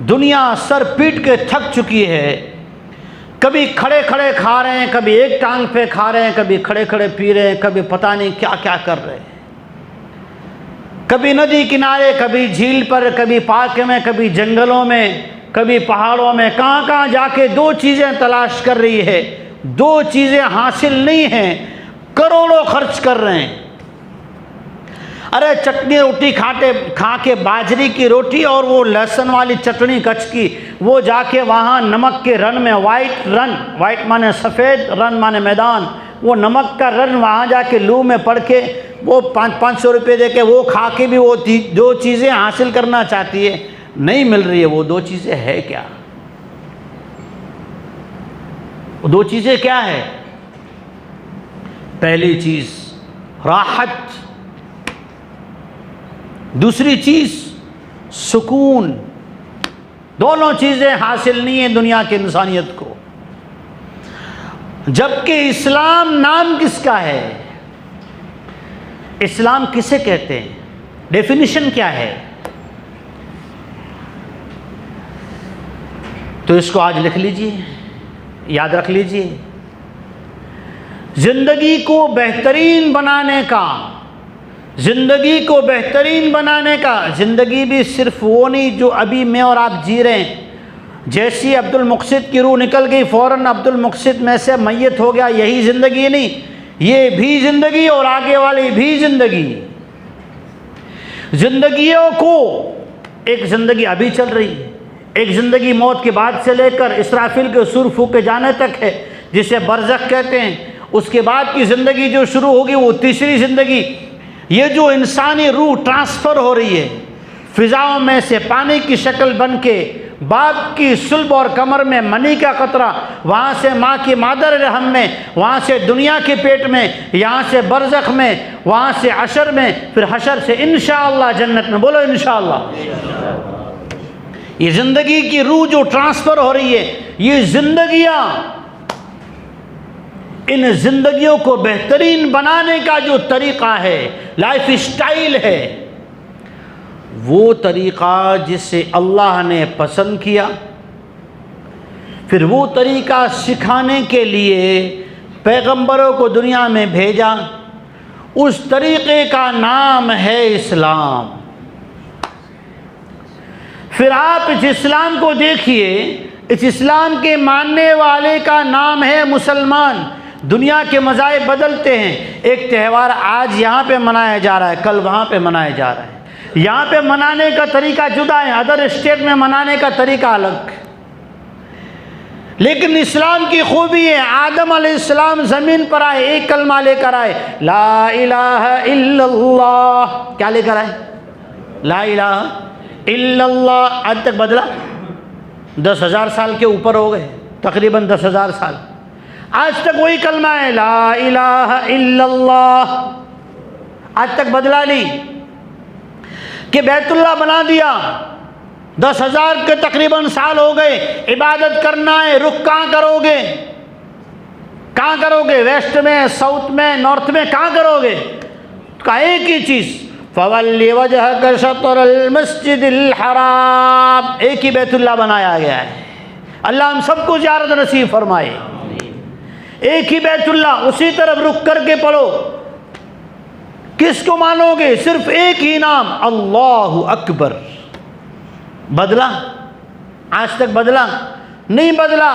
दुनिया सर पीट के थक चुकी है। कभी खड़े खड़े खा रहे हैं, कभी एक टांग पे खा रहे हैं, कभी खड़े खड़े पी रहे हैं, कभी पता नहीं क्या क्या कर रहे हैं। कभी नदी किनारे, कभी झील पर, कभी पार्क में, कभी जंगलों में, कभी पहाड़ों में, कहाँ कहाँ जाके दो चीज़ें तलाश कर रही है। दो चीज़ें हासिल नहीं हैं, करोड़ों खर्च कर रहे हैं। अरे चटनी रोटी खा के बाजरी की रोटी और वो लहसुन वाली चटनी कच्छ की, वो जाके वहाँ नमक के रन में, वाइट माने सफ़ेद, रन माने मैदान, वो नमक का रन वहाँ जाके लू में पड़ के वो 500 रुपये दे के वो खा के भी वो दो चीज़ें हासिल करना चाहती है, नहीं मिल रही है। वो दो चीज़ें है क्या? वो दो चीज़ें क्या है? पहली चीज़ राहत, दूसरी चीज़ सुकून। दोनों चीज़ें हासिल नहीं है दुनिया की इंसानियत को। जबकि इस्लाम नाम किसका है? इस्लाम किसे कहते हैं? डेफिनेशन क्या है? तो इसको आज लिख लीजिए, याद रख लीजिए। जिंदगी को बेहतरीन बनाने का, ज़िंदगी को बेहतरीन बनाने का, ज़िंदगी भी सिर्फ वो नहीं जो अभी मैं और आप जी रहे हैं। जैसी अब्दुल मुक़सिद की रूह निकल गई, फ़ौरन अब्दुल मुक़सिद में से मैयत हो गया, यही ज़िंदगी नहीं, ये भी ज़िंदगी और आगे वाली भी ज़िंदगी। ज़िंदगियों को, एक ज़िंदगी अभी चल रही है, एक ज़िंदगी मौत के बाद से लेकर इसराफिल के सुर फूके जाने तक है, जिसे बरज़ख कहते हैं। उसके बाद की ज़िंदगी जो शुरू होगी वो तीसरी ज़िंदगी। ये जो इंसानी रूह ट्रांसफ़र हो रही है फ़िज़ाओं में से पानी की शक्ल बन के, बाप की सुल्ब और कमर में मनी का कतरा, वहाँ से माँ की मादर रहम में, वहाँ से दुनिया के पेट में, यहाँ से बरज़ख में, वहाँ से अशर में, फिर हशर से इंशाअल्लाह जन्नत में। बोलो इंशाअल्लाह। ये ज़िंदगी की रूह जो ट्रांसफ़र हो रही है, ये ज़िंदगियाँ, इन ज़िंदगियों को बेहतरीन बनाने का जो तरीक़ा है, लाइफ स्टाइल है, वो तरीक़ा जिसे अल्लाह ने पसंद किया, फिर वो तरीक़ा सिखाने के लिए पैगंबरों को दुनिया में भेजा। उस तरीक़े का नाम है इस्लाम। फिर आप इस इस्लाम को देखिए, इस इस्लाम के मानने वाले का नाम है मुसलमान। दुनिया के मज़ाहिब बदलते हैं। एक त्यौहार आज यहाँ पे मनाया जा रहा है, कल वहाँ पे मनाया जा रहा है। यहाँ पे मनाने का तरीका जुदा है, अदर स्टेट में मनाने का तरीका अलग। लेकिन इस्लाम की खूबी है, आदम अलैहिस्सलाम ज़मीन पर आए, एक कलमा लेकर आए, ला इलाहा इल्लल्लाह। क्या लेकर आए? ला इलाहा इल्लल्लाह। आज तक बदला? 10,000 साल के ऊपर हो गए, तकरीबन 10,000 साल। आज तक वही कलमा है, ला इलाहा इल्लल्लाह। आज तक बदला नहीं। कि बैतुल्लाह बना दिया, 10,000 के तकरीबन साल हो गए, इबादत करना है, रुख कहाँ करोगे? कहाँ करोगे? वेस्ट में, साउथ में, नॉर्थ में, कहाँ करोगे? का एक ही चीज़, फवल्लि वजहक शत्रल मस्जिदिल हराम। एक ही बैतुल्लाह बनाया गया है। अल्लाह हम सबको ज़ियारत नसीब फरमाए। एक ही बैतुल्लाह, उसी तरफ रुक करके पढ़ो। किसको मानोगे? सिर्फ एक ही नाम, अल्लाहु अकबर। बदला? आज तक बदला नहीं? बदला।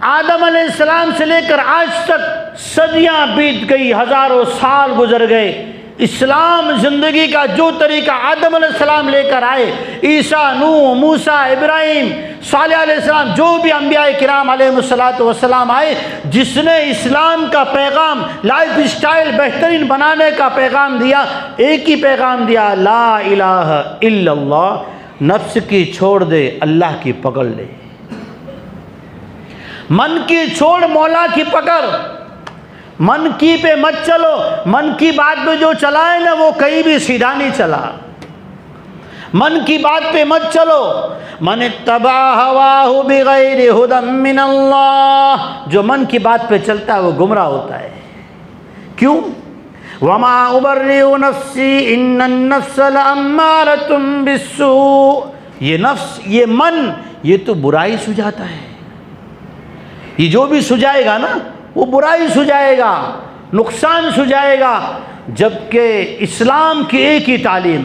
आदम अलैहिस्सलाम से लेकर आज तक सदियां बीत गई, हज़ारों साल गुजर गए। इस्लाम ज़िंदगी का जो तरीका आदम अलैहिस्सलाम लेकर आए, ईसा, नूह, मूसा, इब्राहिम, सालेह अलैहिस्सलाम, जो भी अंबिया किराम अलैहिमुस्सलातु वस्सलाम आए, जिसने इस्लाम का पैगाम, लाइफ स्टाइल बेहतरीन बनाने का पैगाम दिया, एक ही पैगाम दिया, ला इलाहा इल्लल्लाह। नफ्स की छोड़ दे, अल्लाह की पकड़ ले। मन की छोड़, मौला की पकड़। मन की पे मत चलो। मन की बात पे जो चला है ना, वो कहीं भी सीधा नहीं चला। मन की बात पे मत चलो। मन इत्तबा हवाहु बिगैरि हुदम मिनल्लाह। जो मन की बात पे चलता है वो गुमराह होता है। क्यों? वमा उबर्रिउ नफ्सी इन्नन नफ्स लअम्मारतुम बिस्सू। ये नफ्स, ये मन, ये तो बुराई सुझाता है। ये जो भी सुझाएगा ना वो बुराई सुझाएगा, नुकसान सुझाएगा। जबकि इस्लाम की एक ही तालीम,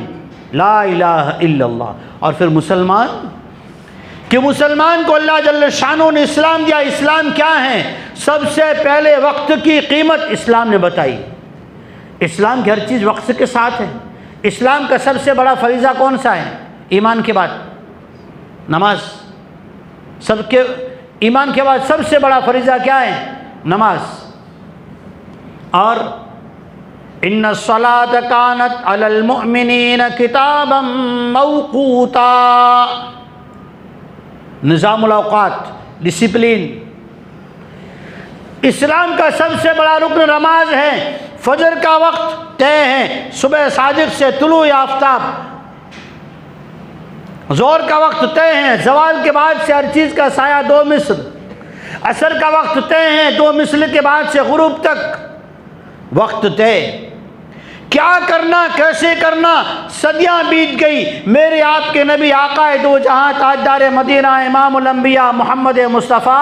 ला इलाहा इल्लल्लाह। और फिर मुसलमान, कि मुसलमान को अल्लाह जल्ल शानो ने इस्लाम दिया। इस्लाम क्या है? सबसे पहले वक्त की कीमत इस्लाम ने बताई। इस्लाम की हर चीज़ वक्त के साथ है। इस्लाम का सबसे बड़ा फरीज़ा कौन सा है? ईमान के बाद नमाज। सबके ईमान के बाद सबसे बड़ा फरीज़ा क्या है? नमाज। और इन्ना सलात कानत अलल मुअमिनीन किताबम मौक़ूता, निज़ामुल औक़ात, डिसिप्लिन। इस्लाम का सबसे बड़ा रुकन नमाज है। फजर का वक्त तय है, सुबह सादिक से तुलू आफ्ताब। ज़ोहर का वक्त तय है, ज़वाल के बाद से हर चीज़ का साया 2 मिस्ल। असर का वक्त तय है, 2 मिस्ल के बाद से गुरूब तक वक्त तय। क्या करना, कैसे करना, सदियाँ बीत गई। मेरे आपके नबी आकाए दो जहाँ ताजदार मदीना इमामुल अंबिया मोहम्मद मुस्तफ़ा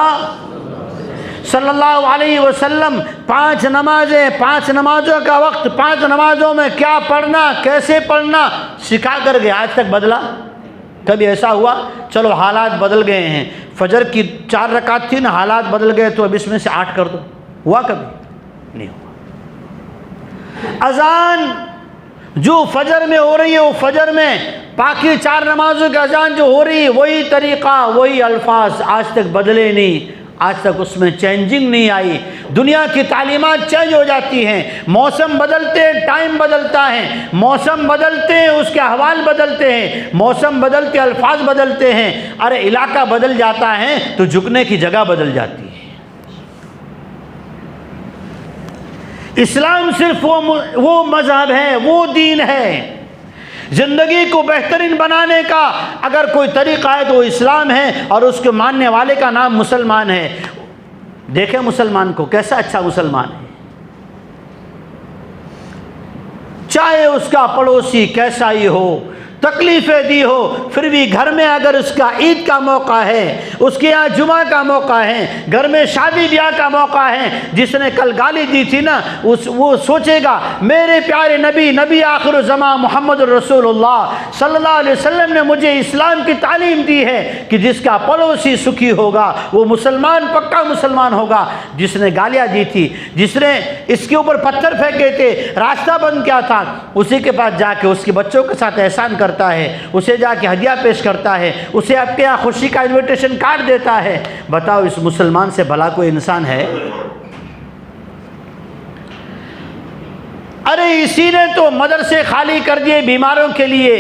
सल्लल्लाहु अलैहि वसल्लम 5 नमाजें, 5 नमाजों का वक्त, 5 नमाजों में क्या पढ़ना, कैसे पढ़ना सिखा कर गए। आज तक बदला? कभी ऐसा हुआ? चलो हालात बदल गए हैं, फजर की 4 रकात थी ना, हालात बदल गए तो अब इसमें से 8 कर दो। हुआ? कभी नहीं हुआ। अजान जो फजर में हो रही है, वो फजर में बाकी 4 नमाजों की अजान जो हो रही है, वही तरीक़ा, वही अल्फाज आज तक बदले नहीं। आज तक उसमें चेंजिंग नहीं आई। दुनिया की तालीमात चेंज हो जाती हैं, मौसम बदलते हैं, टाइम बदलता है, मौसम बदलते हैं, उसके अहवाल बदलते हैं, मौसम बदलते अल्फाज बदलते हैं। अरे इलाका बदल जाता है तो झुकने की जगह बदल जाती है। इस्लाम सिर्फ वो मजहब है, वो दीन है। ज़िंदगी को बेहतरीन बनाने का अगर कोई तरीक़ा है तो इस्लाम है, और उसके मानने वाले का नाम मुसलमान है। देखें मुसलमान को, कैसा अच्छा मुसलमान है। चाहे उसका पड़ोसी कैसा ही हो, तकलीफ़ें दी हो, फिर भी घर में अगर उसका ईद का मौका है, उसके यहाँ जुमा का मौका है, घर में शादी ब्याह का मौका है, जिसने कल गाली दी थी ना, वो सोचेगा मेरे प्यारे नबी, नबी आखिर ज़मा मोहम्मद रसूलुल्लाह सल्लल्लाहु अलैहि वसल्लम ने मुझे इस्लाम की तालीम दी है कि जिसका पड़ोसी सुखी होगा वो मुसलमान, पक्का मुसलमान होगा। जिसने गालियाँ दी थी, जिसने इसके ऊपर पत्थर फेंके थे, रास्ता बंद किया था, उसी के पास जाके उसके बच्चों के साथ एहसान करता है, उसे जाके हदिया पेश करता है, उसे आपके यहाँ खुशी का इनविटेशन कार्ड देता है। बताओ इस मुसलमान से भला कोई इंसान है? अरे इसी ने तो मदरसे खाली कर दिए बीमारों के लिए,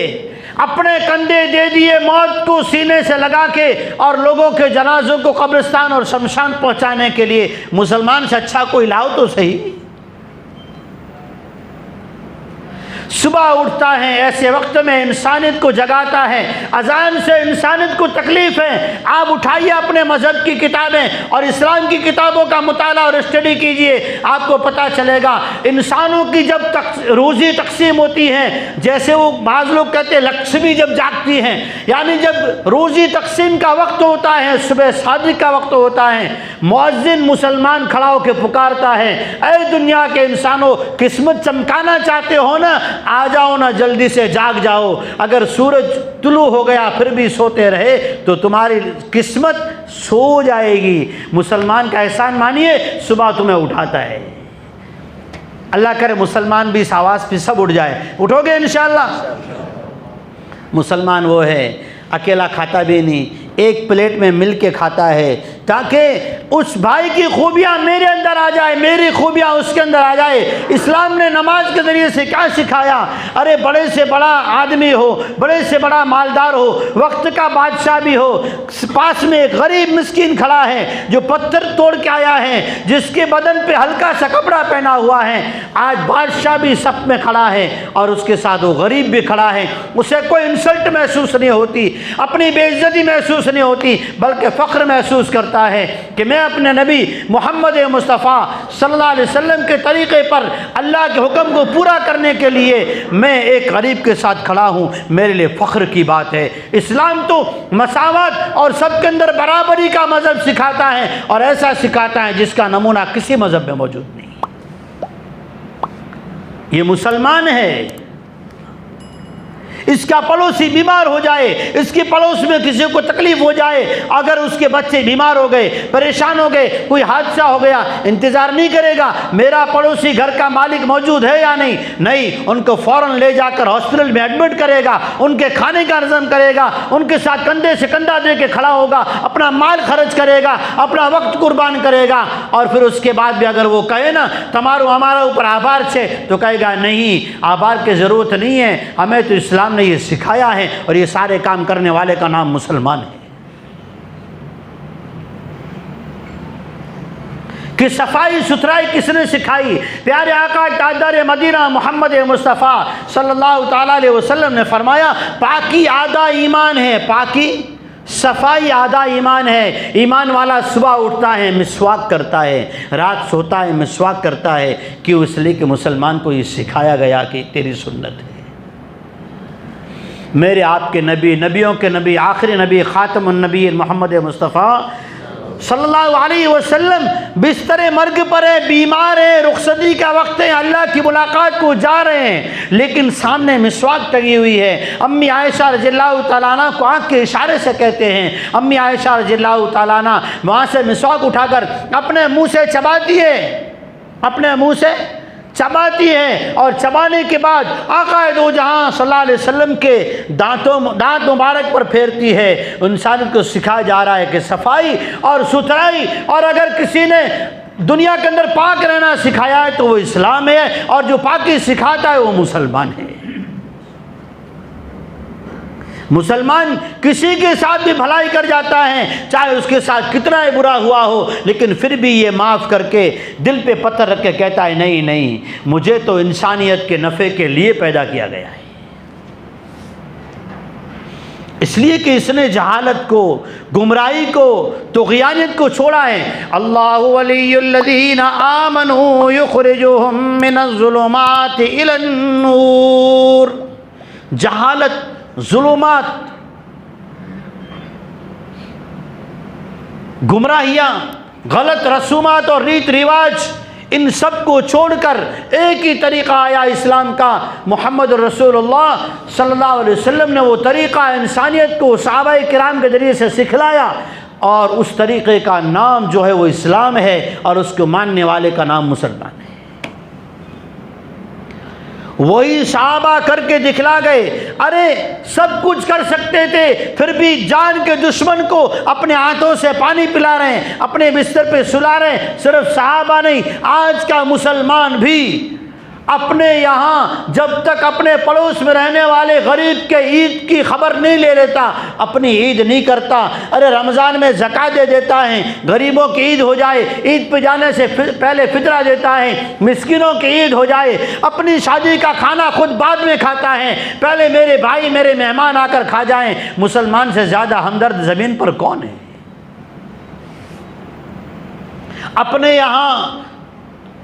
अपने कंधे दे दिए मौत को सीने से लगा के, और लोगों के जनाजों को कब्रिस्तान और शमशान पहुंचाने के लिए। मुसलमान से अच्छा कोई लाओ तो सही। सुबह उठता है, ऐसे वक्त में इंसानियत को जगाता है। अजान से इंसानियत को तकलीफ़ है। आप उठाइए अपने मज़हब की किताबें और इस्लाम की किताबों का मुताला और स्टडी कीजिए, आपको पता चलेगा इंसानों की जब तक रोज़ी तकसीम होती है, जैसे वो बाज़ लोग कहते हैं लक्ष्मी जब जागती हैं, यानी जब रोज़ी तकसीम का वक्त होता है, सुबह सादिक का वक्त होता है, मुअज्जिन मुसलमान खड़ा होकर पुकारता है, ऐ दुनिया के इंसानों, किस्मत चमकाना चाहते हो ना, आ जाओ ना, जल्दी से जाग जाओ। अगर सूरज तुलू हो गया फिर भी सोते रहे तो तुम्हारी किस्मत सो जाएगी। मुसलमान का एहसान मानिए, सुबह तुम्हें उठाता है। अल्लाह करे मुसलमान भी इस आवाज़ पे सब उठ जाए। उठोगे इंशाअल्लाह? मुसलमान वो है अकेला खाता भी नहीं, एक प्लेट में मिल के खाता है, ताकि उस भाई की खूबियाँ मेरे अंदर आ जाए, मेरी खूबियाँ उसके अंदर आ जाए। इस्लाम ने नमाज के ज़रिए से क्या सिखाया? अरे बड़े से बड़ा आदमी हो, बड़े से बड़ा मालदार हो, वक्त का बादशाह भी हो, पास में एक गरीब मिस्कीन खड़ा है जो पत्थर तोड़ के आया है, जिसके बदन पे हल्का सा कपड़ा पहना हुआ है, आज बादशाह भी सफ में खड़ा है और उसके साथ वो गरीब भी खड़ा है। उसे कोई इंसल्ट महसूस नहीं होती, अपनी बेइज्जती महसूस नहीं होती, बल्कि फ़ख्र महसूस करता है कि मैं अपने नबी मोहम्मद मुस्तफ़ा सल्लल्लाहु अलैहि वसल्लम के तरीक़े पर अल्लाह के हुक्म को पूरा करने के लिए मैं एक गरीब के साथ खड़ा हूँ, मेरे लिए फ़ख्र की बात है। इस्लाम तो मसावत और सबके अंदर बराबरी का मज़हब सिखाता है, और ऐसा सिखाता है जिसका नमूना किसी मज़हब में मौजूद नहीं। ये मुसलमान है, इसका पड़ोसी बीमार हो जाए, इसके पड़ोस में किसी को तकलीफ हो जाए, अगर उसके बच्चे बीमार हो गए, परेशान हो गए, कोई हादसा हो गया, इंतज़ार नहीं करेगा मेरा पड़ोसी घर का मालिक मौजूद है या नहीं, उनको फ़ौरन ले जाकर हॉस्पिटल में एडमिट करेगा, उनके खाने का इंतज़ाम करेगा, उनके साथ कंधे से कंधा दे के खड़ा होगा, अपना माल खर्च करेगा, अपना वक्त कुर्बान करेगा। और फिर उसके बाद भी अगर वो कहे ना तुम्हारो हमारा ऊपर आभार छे, तो कहेगा नहीं, आभार की ज़रूरत नहीं है, हमें तो इस्लाम ने ये सिखाया है, और ये सारे काम करने वाले का नाम मुसलमान है। कि सफाई सुथराई किसने सिखाई? प्यारे आका ताजदार मदीना मोहम्मद मुस्तफ़ा सल्लल्लाहु ताला अलैहि वसल्लम ने फरमाया, पाकी आधा ईमान है, पाकी सफाई आधा ईमान है। ईमान वाला सुबह उठता है मिसवाक करता है, रात सोता है मिसवाक करता है। क्यों? इसलिए कि मुसलमान को ये सिखाया गया कि तेरी सुन्नत है। मेरे आपके नबी, नबियों के नबी, आखिरी नबी ख़ातमुन नबी मोहम्मद मुस्तफ़ा सल्लल्लाहु अलैहि वसल्लम बिस्तरे मर्ग पर है, बीमार है, रुखसती का वक्त है, अल्लाह की मुलाकात को जा रहे हैं, लेकिन सामने मिसवाक टंगी हुई है। अम्मी आयशा रज़ियल्लाहु ताला अन्हा को आँख के इशारे से कहते हैं, अम्मी आयशा रज़ियल्लाहु ताला अन्हा वहाँ से मिसवाक उठाकर अपने मुँह से चबाती है, अपने मुँह से चबाती है, और चबाने के बाद आका दो जहाँ सल्लल्लाहु अलैहि वसल्लम के दांत मुबारक पर फेरती है। इंसानियत को सिखाया जा रहा है कि सफाई और सुथराई, और अगर किसी ने दुनिया के अंदर पाक रहना सिखाया है तो वो इस्लाम है, और जो पाकी सिखाता है वो मुसलमान है। मुसलमान किसी के साथ भी भलाई कर जाता है, चाहे उसके साथ कितना ही बुरा हुआ हो, लेकिन फिर भी ये माफ़ करके दिल पे पत्थर रख के कहता है नहीं नहीं, मुझे तो इंसानियत के नफ़े के लिए पैदा किया गया है। इसलिए कि इसने जहालत को, गुमराही को, तुग़यानियत को छोड़ा है। अल्लाहु वलियुल्लज़ीना आमनू युख़रिजुहुम मिनज़्ज़ुलुमाति इलन-नूर। जहालत, जुलुमात, गुमराहियाँ, गलत रसूमात और रीत रिवाज, इन सब को छोड़कर एक ही तरीक़ा आया इस्लाम का। मोहम्मद रसूलुल्लाह सल्लल्लाहु अलैहि वसल्लम ने वो तरीक़ा इंसानियत को सहाबाए किराम के ज़रिए से सिखलाया, और उस तरीक़े का नाम जो है वो इस्लाम है, और उसको मानने वाले का नाम मुसलमान है। वही सहाबा करके दिखला गए। अरे सब कुछ कर सकते थे, फिर भी जान के दुश्मन को अपने हाथों से पानी पिला रहे हैं, अपने बिस्तर पे सुला रहे हैं। सिर्फ सहाबा नहीं, आज का मुसलमान भी अपने यहाँ जब तक अपने पड़ोस में रहने वाले गरीब के ईद की खबर नहीं ले लेता, अपनी ईद नहीं करता। अरे रमज़ान में ज़कात दे देता है, गरीबों की ईद हो जाए, ईद पे जाने से पहले फितरा देता है, मिस्किनों की ईद हो जाए, अपनी शादी का खाना खुद बाद में खाता है, पहले मेरे भाई मेरे मेहमान आकर खा जाएं। मुसलमान से ज़्यादा हमदर्द ज़मीन पर कौन है? अपने यहाँ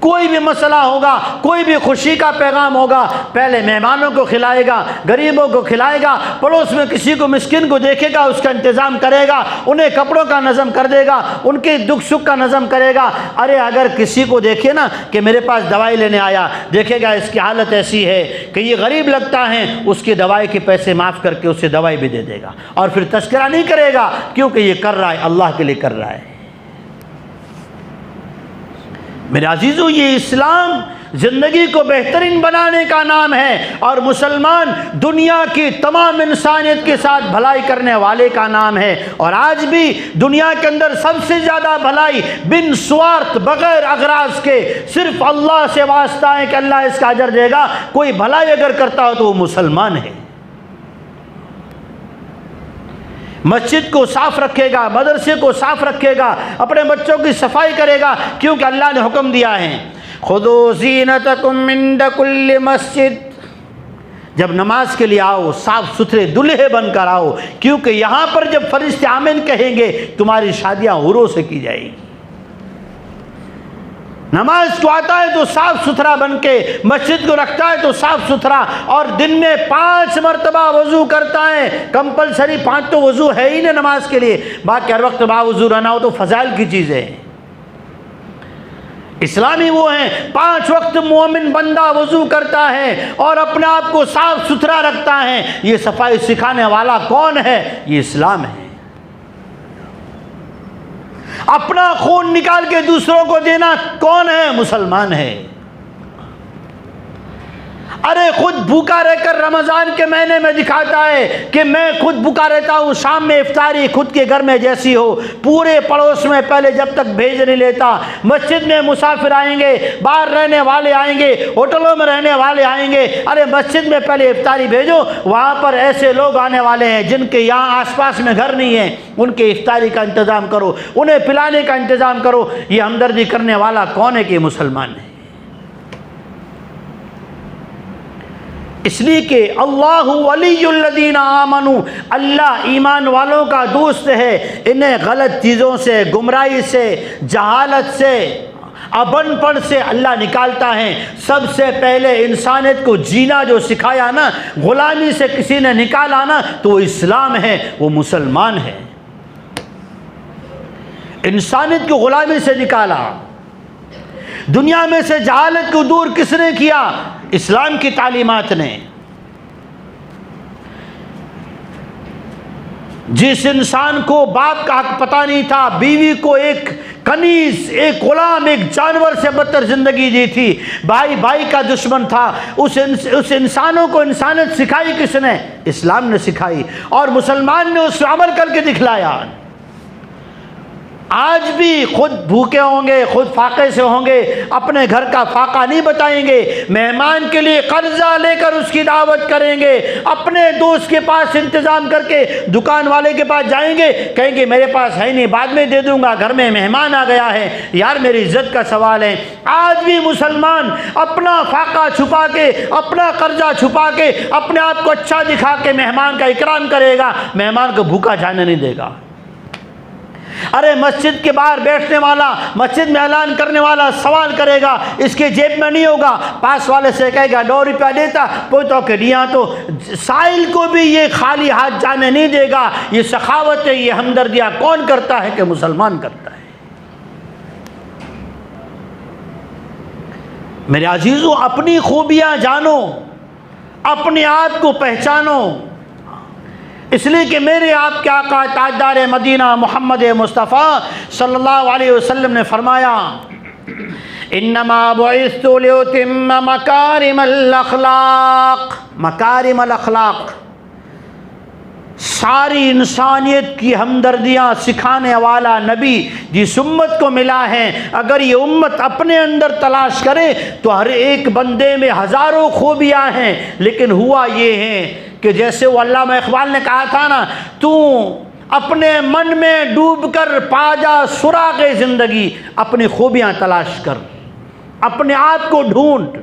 कोई भी मसला होगा, कोई भी खुशी का पैगाम होगा, पहले मेहमानों को खिलाएगा, गरीबों को खिलाएगा, पड़ोस में किसी को मिस्किन को देखेगा उसका इंतज़ाम करेगा, उन्हें कपड़ों का नज़म कर देगा, उनके दुख सुख का नज़म करेगा। अरे अगर किसी को देखे ना कि मेरे पास दवाई लेने आया, देखेगा इसकी हालत ऐसी है कि ये गरीब लगता है, उसकी दवाई के पैसे माफ़ करके उसे दवाई भी दे देगा, और फिर तस्करा नहीं करेगा, क्योंकि ये कर रहा है अल्लाह के लिए कर रहा है। मेरे अजीज़ों, ये इस्लाम ज़िंदगी को बेहतरीन बनाने का नाम है, और मुसलमान दुनिया की तमाम इंसानियत के साथ भलाई करने वाले का नाम है। और आज भी दुनिया के अंदर सबसे ज़्यादा भलाई बिन स्वार्थ, बग़ैर अगराज के, सिर्फ अल्लाह से वास्ता है कि अल्लाह इसका अजर देगा। कोई भलाई अगर करता हो तो वो मुसलमान है। मस्जिद को साफ़ रखेगा, मदरसे को साफ़ रखेगा, अपने बच्चों की सफाई करेगा, क्योंकि अल्लाह ने हुक्म दिया है खुदू ज़ीनतकुम इंद कुल्ली मस्जिद। जब नमाज के लिए आओ साफ़ सुथरे दुल्हे बनकर आओ, क्योंकि यहाँ पर जब फरिश्ते आमीन कहेंगे तुम्हारी शादियाँ हुरों से की जाएगी। नमाज को आता है तो साफ़ सुथरा बन के, मस्जिद को रखता है तो साफ़ सुथरा, और दिन में 5 मरतबा वज़ू करता है। कंपलसरी 5 तो वज़ू है ही ना नमाज के लिए, बाकी हर वक्त बावज़ू रहना हो तो फ़ज़ाइल की चीज़ है। इस्लामी वो हैं 5 वक्त मोमिन बंदा वज़ू करता है और अपने आप को साफ़ सुथरा रखता है। ये सफाई सिखाने वाला कौन है? ये इस्लाम है। अपना खून निकाल के दूसरों को देना कौन है? मुसलमान है। अरे खुद भूखा रहकर रमज़ान के महीने में दिखाता है कि मैं खुद भूखा रहता हूँ, शाम में इफ्तारी खुद के घर में जैसी हो, पूरे पड़ोस में पहले जब तक भेज नहीं लेता। मस्जिद में मुसाफिर आएंगे, बाहर रहने वाले आएंगे, होटलों में रहने वाले आएंगे, अरे मस्जिद में पहले इफ्तारी भेजो। वहाँ पर ऐसे लोग आने वाले हैं जिनके यहाँ आसपास में घर नहीं है, उनके इफ्तारी का इंतज़ाम करो, उन्हें पिलाने का इंतज़ाम करो। ये हमदर्दी करने वाला कौन है? कि मुसलमान है। इसलिए कि अल्लाहु वलियुल्लज़ीना आमनू, अल्लाह ईमान वालों का दोस्त है। इन्हें गलत चीज़ों से, गुमराही से, जहालत से, अबनपन से अल्लाह निकालता है। सबसे पहले इंसानियत को जीना जो सिखाया ना, गुलामी से किसी ने निकाला ना, तो वो इस्लाम है, वो मुसलमान है। इंसानियत को गुलामी से निकाला, दुनिया में से जहालत को दूर किसने किया? इस्लाम की तालीमात ने। जिस इंसान को बाप का हक पता नहीं था, बीवी को एक कनीज, एक गुलाम, एक जानवर से बदतर जिंदगी दी थी, भाई भाई का दुश्मन था, उस इंसानों को इंसानियत सिखाई किसने? इस्लाम ने सिखाई, और मुसलमान ने उस पर अमल करके दिखलाया। आज भी खुद भूखे होंगे, खुद फाके से होंगे, अपने घर का फाका नहीं बताएंगे, मेहमान के लिए कर्जा लेकर उसकी दावत करेंगे, अपने दोस्त के पास इंतज़ाम करके दुकान वाले के पास जाएंगे, कहेंगे मेरे पास है नहीं, बाद में दे दूंगा, घर में मेहमान आ गया है, यार मेरी इज्जत का सवाल है। आज भी मुसलमान अपना फाका छुपा के, अपना कर्जा छुपा के, अपने आप को अच्छा दिखा के मेहमान का इकराम करेगा, मेहमान को भूखा जाने नहीं देगा। अरे मस्जिद के बाहर बैठने वाला, मस्जिद में ऐलान करने वाला सवाल करेगा, इसके जेब में नहीं होगा, पास वाले से कहेगा 2 रुपया देता, पोतों के दिया, तो साइल को भी ये खाली हाथ जाने नहीं देगा। ये सखावत है, ये हमदर्दियाँ कौन करता है? कि मुसलमान करता है। मेरे अजीजों, अपनी खूबियाँ जानो, अपने आप को पहचानो, इसलिए कि मेरे आपके आका ताजदार मदीना मोहम्मद मुस्तफ़ा सल्लल्लाहु अलैहि वसल्लम ने फरमाया, इन्नमा बुइस्तु लिउतिम्म मकारिमल अखलाक। मकारिमल अखलाक, सारी इंसानियत की हमदर्दियाँ सिखाने वाला नबी जिस उम्मत को मिला है, अगर ये उम्मत अपने अंदर तलाश करे तो हर एक बंदे में हज़ारों खूबियाँ हैं, लेकिन हुआ ये है कि जैसे वो अल्लामा इक़बाल ने कहा था ना, तू अपने मन में डूबकर पा जा सुराग़े ज़िंदगी, अपनी खूबियाँ तलाश कर, अपने आप को ढूंढ।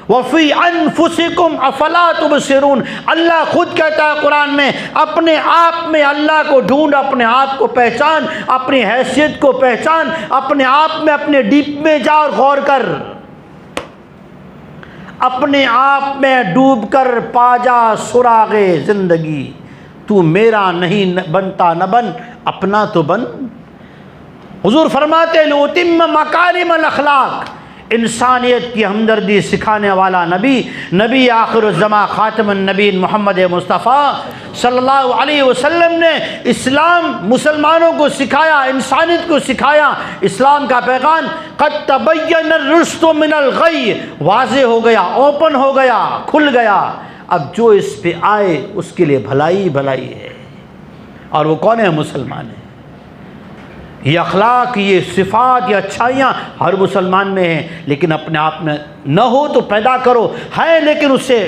वफ़ी अनफुसिकुम अफला तुबसिरून, अल्लाह खुद कहता है कुरान में, अपने आप में अल्लाह को ढूंढ, अपने आप को पहचान, अपनी हैसियत को पहचान, अपने आप में, अपने डीप में जा और गौर कर, अपने आप में डूबकर पा जा सुराग़े ज़िंदगी। तू मेरा नहीं बनता न बन, अपना तो बन। हुज़ूर फरमाते हैं लुतिम्म मकारिमल अखलाक, इंसानियत की हमदर्दी सिखाने वाला नबी आखिरुज़्ज़मा ख़ातमुन नबीन मोहम्मद मुस्तफ़ा सल्लल्लाहु अलैहि वसल्लम ने इस्लाम मुसलमानों को सिखाया, इंसानियत को सिखाया। इस्लाम का पैगाम क़द तबय्यन रुश्द मिनल गय, वाज़े हो गया, ओपन हो गया, खुल गया। अब जो इस पे आए उसके लिए भलाई भलाई है, और वो कौन है? मुसलमान है। ये अखलाक, ये सिफ़ात, ये अच्छाइयाँ हर मुसलमान में हैं, लेकिन अपने आप में न हो तो पैदा करो, है लेकिन उससे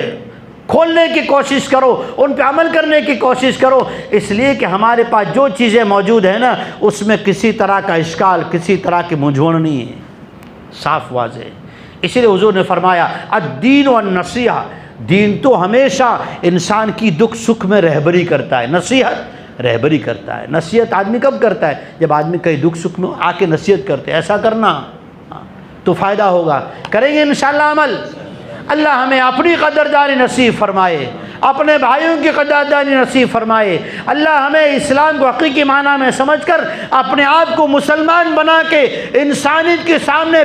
खोलने की कोशिश करो, उन पे अमल करने की कोशिश करो, इसलिए कि हमारे पास जो चीज़ें मौजूद हैं ना, उसमें किसी तरह का इश्काल, किसी तरह की मूंझवण नहीं है, साफ वाज़े। इसीलिए हुज़ूर ने फरमाया अद्दीन व नसीहा, दीन तो हमेशा इंसान की दुख सुख में रहबरी करता है, नसीहत रहबरी करता है। नसीहत आदमी कब करता है? जब आदमी कहीं दुख सुख में आके नसीहत करते, ऐसा करना तो फ़ायदा होगा। करेंगे इंशाअल्लाह अमल। अल्लाह हमें अपनी कदरदारी नसीब फरमाए, अपने भाइयों की कदरदारी नसीब फरमाए। अल्लाह हमें इस्लाम को हकीकी माना में समझकर अपने आप को मुसलमान बना के इंसानियत के सामने